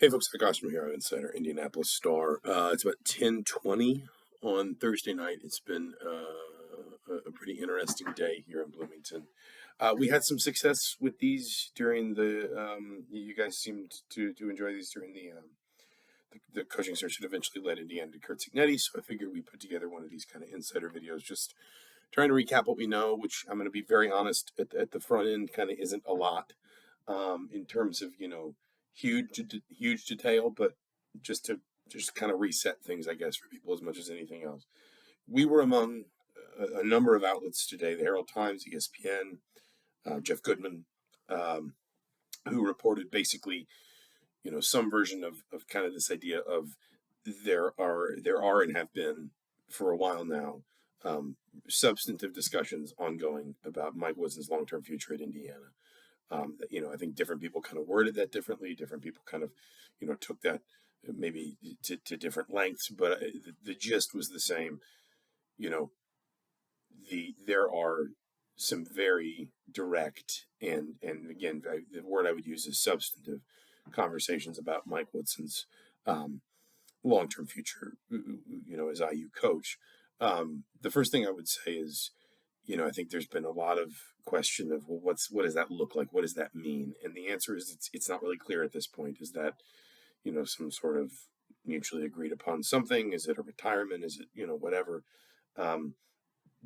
Hey folks, Zach Osterman here on Insider Indianapolis Star. It's about 10:20 on Thursday night. It's been a pretty interesting day here in Bloomington. We had some success with these during the. You guys seemed to enjoy these during the coaching search that eventually led Indiana to Kurt Signetti. So I figured we put together one of these kind of insider videos, just trying to recap what we know. Which I'm going to be very honest at the front end, kind of isn't a lot in terms of huge detail, but just kind of reset things, I guess, for people as much as anything else. We were among a number of outlets today: the Herald Times, ESPN, Jeff Goodman, um, who reported basically, some version of kind of this idea of there are and have been for a while now substantive discussions ongoing about Mike Woodson's long-term future at Indiana. I think different people kind of worded that differently. Different people kind of, took that maybe to different lengths, but the gist was the same. You know, there are some very direct and again, the word I would use is substantive conversations about Mike Woodson's long-term future, as IU coach. The first thing I would say is, I think there's been a lot of question of, well, what does that look like? What does that mean? And the answer is it's not really clear at this point. Is that, some sort of mutually agreed upon something? Is it a retirement? Is it, whatever? Um,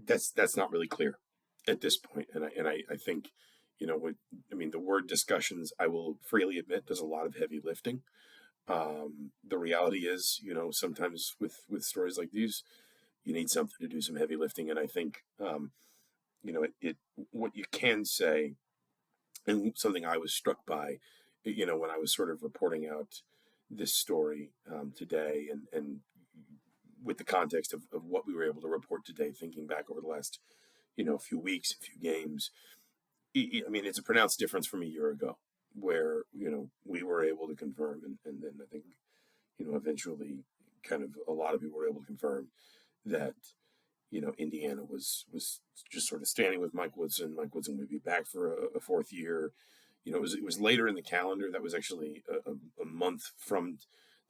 that's not really clear at this point. And I think, the word discussions, I will freely admit, does a lot of heavy lifting. The reality is, sometimes with stories like these, you need something to do some heavy lifting. And I think, what you can say, and something I was struck by, when I was sort of reporting out this story today, and with the context of what we were able to report today, thinking back over the last, few weeks, a few games, I mean, it's a pronounced difference from a year ago, where we were able to confirm, and then I think eventually, kind of a lot of people were able to confirm that Indiana was just sort of standing with Mike Woodson. Mike Woodson would be back for a fourth year. It was later in the calendar. That was actually a month from.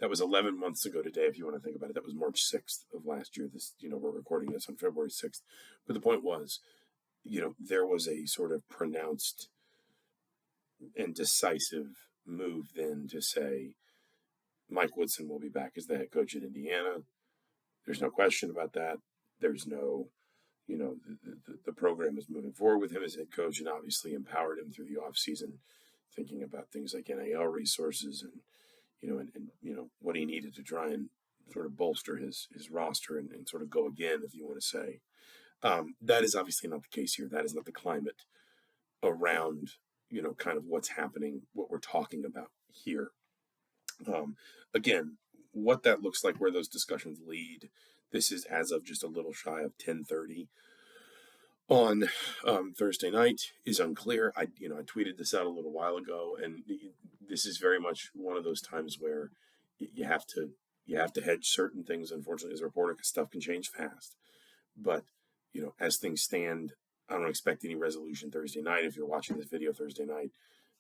That was 11 months ago today, if you want to think about it. That was March 6th of last year. We're recording this on February 6th. But the point was, there was a sort of pronounced and decisive move then to say Mike Woodson will be back as the head coach at Indiana. There's no question about that. There's no, the program is moving forward with him as head coach, and obviously empowered him through the offseason, thinking about things like NIL resources and, what he needed to try and sort of bolster his roster and sort of go again, if you want to say. That is obviously not the case here. That is not the climate around, kind of what's happening, what we're talking about here. Again, what that looks like, where those discussions lead, this is as of just a little shy of 10:30 on Thursday night, is unclear. I tweeted this out a little while ago, and this is very much one of those times where you have to hedge certain things. Unfortunately, as a reporter, because stuff can change fast. But as things stand, I don't expect any resolution Thursday night. If you're watching this video Thursday night,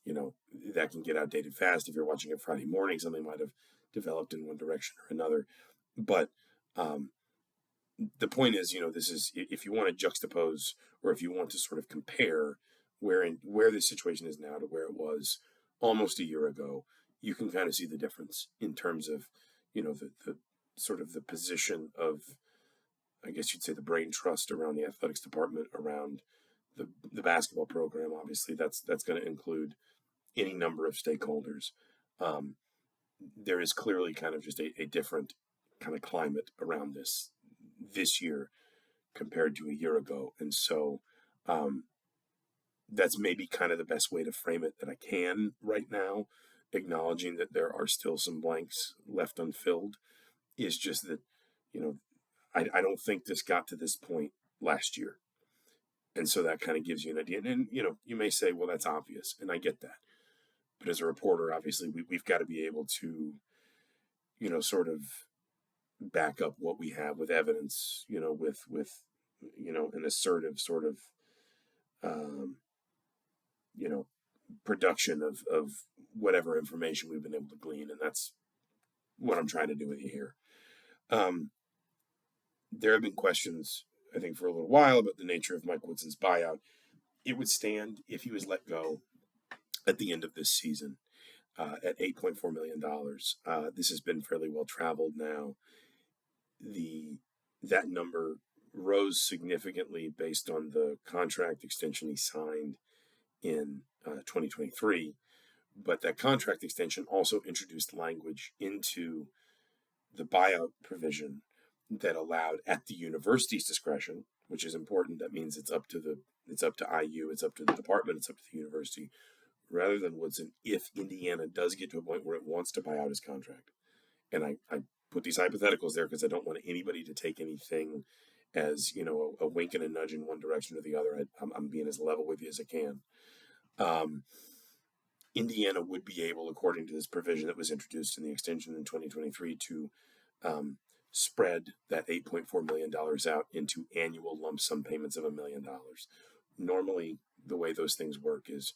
that can get outdated fast. If you're watching it Friday morning, something might have developed in one direction or another. But the point is, this is, if you want to juxtapose, or if you want to sort of compare where the situation is now to where it was almost a year ago, you can kind of see the difference in terms of, the sort of the position of, I guess you'd say, the brain trust around the athletics department, around the basketball program. Obviously, that's going to include any number of stakeholders. There is clearly kind of just a different kind of climate around this year compared to a year ago. And so that's maybe kind of the best way to frame it that I can right now, acknowledging that there are still some blanks left unfilled, is just that, I don't think this got to this point last year. And so that kind of gives you an idea. And, you may say, well, that's obvious. And I get that. But as a reporter, obviously, we've got to be able to, sort of back up what we have with evidence, with an assertive sort of, um, you know, production of whatever information we've been able to glean, and that's what I'm trying to do with you here. There have been questions, I think, for a little while about the nature of Mike Woodson's buyout. It would stand if he was let go at the end of this season at $8.4 million. This has been fairly well traveled now. That number rose significantly based on the contract extension he signed in 2023. But that contract extension also introduced language into the buyout provision that allowed, at the university's discretion, which is important. That means it's up to IU, it's up to the department, it's up to the university, rather than Woodson, if Indiana does get to a point where it wants to buy out his contract. And I put these hypotheticals there because I don't want anybody to take anything as, a wink and a nudge in one direction or the other. I'm being as level with you as I can. Indiana would be able, according to this provision that was introduced in the extension in 2023, to spread that $8.4 million out into annual lump sum payments of $1 million. Normally, the way those things work is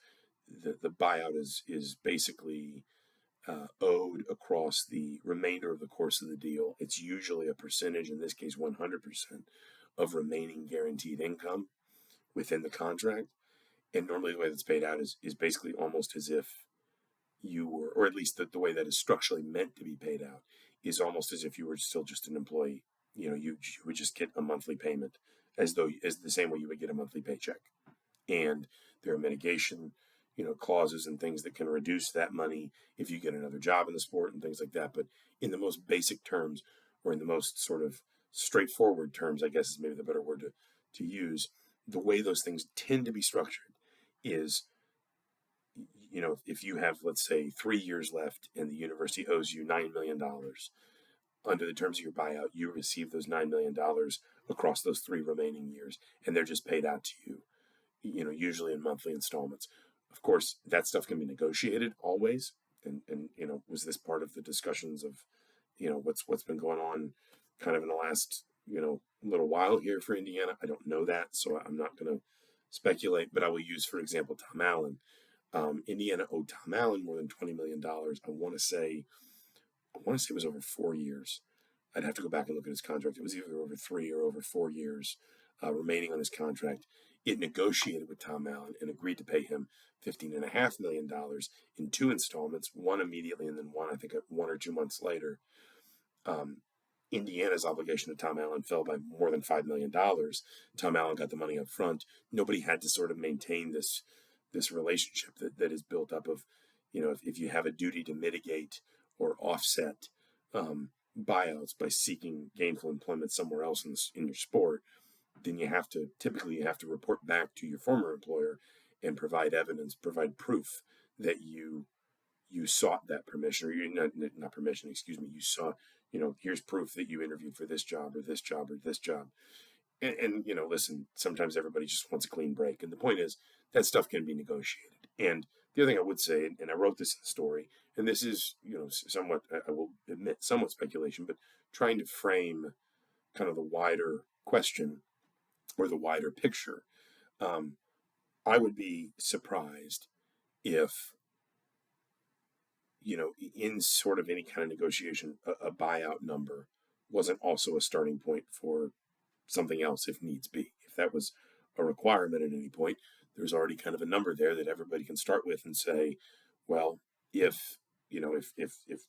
the buyout is basically owed across the remainder of the course of the deal. It's usually a percentage, in this case 100%, of remaining guaranteed income within the contract. And normally the way that's paid out is basically almost as if you were, or at least the way that is structurally meant to be paid out, is almost as if you were still just an employee. You would just get a monthly payment as the same way you would get a monthly paycheck. And there are mitigation, clauses and things that can reduce that money if you get another job in the sport and things like that. But in the most basic terms, or in the most sort of straightforward terms, I guess is maybe the better word to use, the way those things tend to be structured is, if you have, let's say, 3 years left and the university owes you $9 million, under the terms of your buyout, you receive those $9 million across those 3 remaining years, and they're just paid out to you, usually in monthly installments. Of course, that stuff can be negotiated always. And was this part of the discussions of, what's been going on kind of in the last, little while here for Indiana? I don't know that, so I'm not going to speculate, but I will use, for example, Tom Allen. Indiana owed Tom Allen more than $20 million. I want to say it was over 4 years. I'd have to go back and look at his contract. It was either over 3 or over 4 years remaining on his contract. It negotiated with Tom Allen and agreed to pay him $15.5 million in 2 installments, one immediately and then one, I think, 1 or 2 months later. Indiana's obligation to Tom Allen fell by more than $5 million. Tom Allen got the money up front. Nobody had to sort of maintain this relationship that is built up of, if you have a duty to mitigate or offset buyouts by seeking gainful employment somewhere else in your sport, then you have to report back to your former employer and provide evidence, provide proof that you sought that permission, or you not permission, excuse me, you sought, here's proof that you interviewed for this job or this job or this job. And listen, sometimes everybody just wants a clean break. And the point is that stuff can be negotiated. And the other thing I would say, and I wrote this in the story, and this is, somewhat, I will admit, somewhat speculation, but trying to frame kind of the wider question or the wider picture. I would be surprised if, in sort of any kind of negotiation, a buyout number wasn't also a starting point for something else if needs be. If that was a requirement at any point, there's already kind of a number there that everybody can start with and say, well, if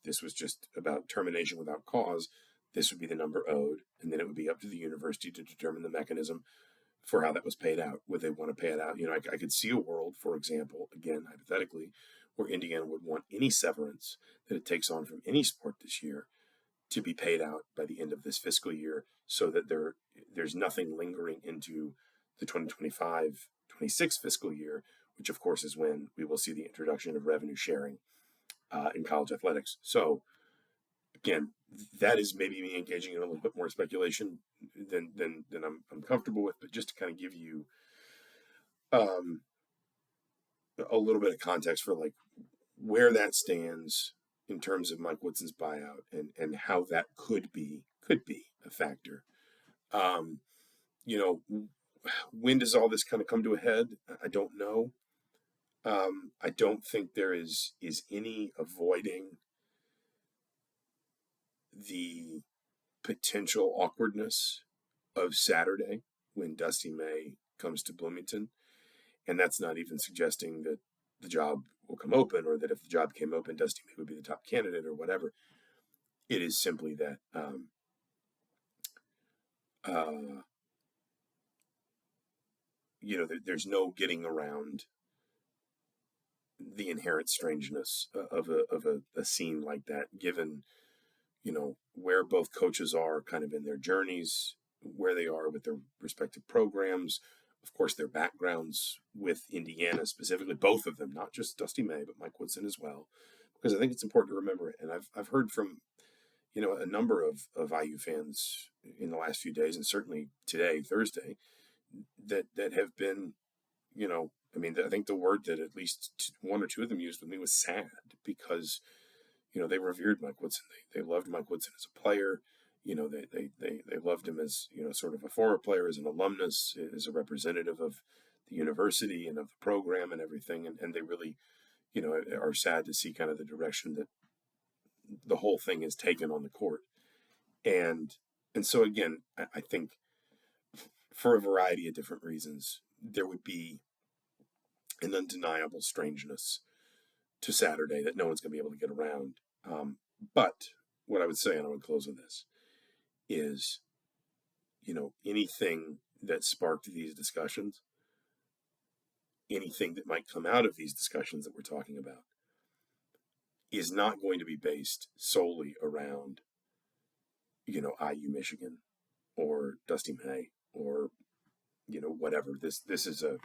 this was just about termination without cause, this would be the number owed, and then it would be up to the university to determine the mechanism for how that was paid out. Would they want to pay it out? I could see a world, for example, again, hypothetically, where Indiana would want any severance that it takes on from any sport this year to be paid out by the end of this fiscal year, so that there's nothing lingering into the 2025-26 fiscal year, which of course is when we will see the introduction of revenue sharing in college athletics. So again, that is maybe me engaging in a little bit more speculation than I'm comfortable with, but just to kind of give you a little bit of context for like where that stands in terms of Mike Woodson's buyout and how that could be a factor. When does all this kind of come to a head? I don't know. I don't think there is any avoiding the potential awkwardness of Saturday when Dusty May comes to Bloomington. And that's not even suggesting that the job will come open, or that if the job came open, Dusty May would be the top candidate or whatever. It is simply that uh, there's no getting around the inherent strangeness of a scene like that, given where both coaches are kind of in their journeys, where they are with their respective programs, of course their backgrounds with Indiana specifically, both of them, not just Dusty May but Mike Woodson as well, because I think it's important to remember it. And I've heard from a number of IU fans in the last few days, and certainly today, Thursday, that have been, I think the word that at least one or two of them used with me was sad, because they revered Mike Woodson. They loved Mike Woodson as a player. They loved him as sort of a former player, as an alumnus, as a representative of the university and of the program and everything. And they really are sad to see kind of the direction that the whole thing is taken on the court. And so again, I think for a variety of different reasons, there would be an undeniable strangeness to Saturday that no one's going to be able to get around. But what I would say, and I would close on this, is, anything that sparked these discussions, anything that might come out of these discussions that we're talking about, is not going to be based solely around, IU Michigan or Dusty May or, whatever. This is a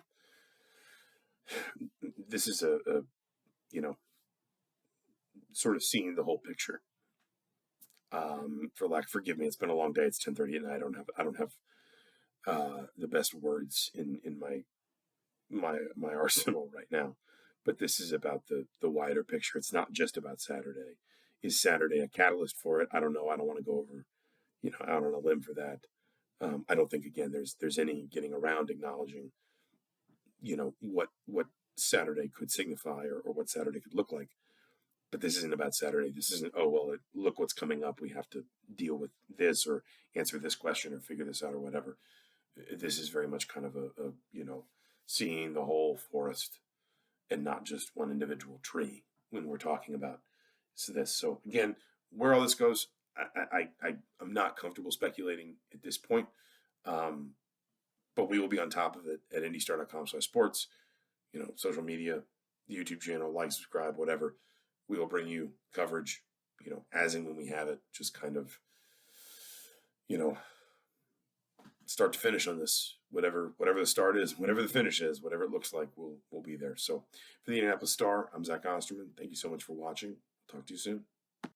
sort of seeing the whole picture. Forgive me, it's been a long day. It's 10:30 at night. I don't have the best words in my arsenal right now. But this is about the wider picture. It's not just about Saturday. Is Saturday a catalyst for it? I don't know. I don't want to go over, out on a limb for that. I don't think, again, there's any getting around acknowledging, what Saturday could signify, or what Saturday could look like. But this isn't about Saturday. This isn't, oh, well, look what's coming up. We have to deal with this or answer this question or figure this out or whatever. This is very much kind of a seeing the whole forest and not just one individual tree when we're talking about this. So again, where all this goes, I'm not comfortable speculating at this point. But we will be on top of it at indystar.com/sports, social media, the YouTube channel, like, subscribe, whatever. We will bring you coverage, as and when we have it, just kind of, start to finish on this. Whatever the start is, whatever the finish is, whatever it looks like, we'll be there. So for the Indianapolis Star, I'm Zach Osterman. Thank you so much for watching. Talk to you soon.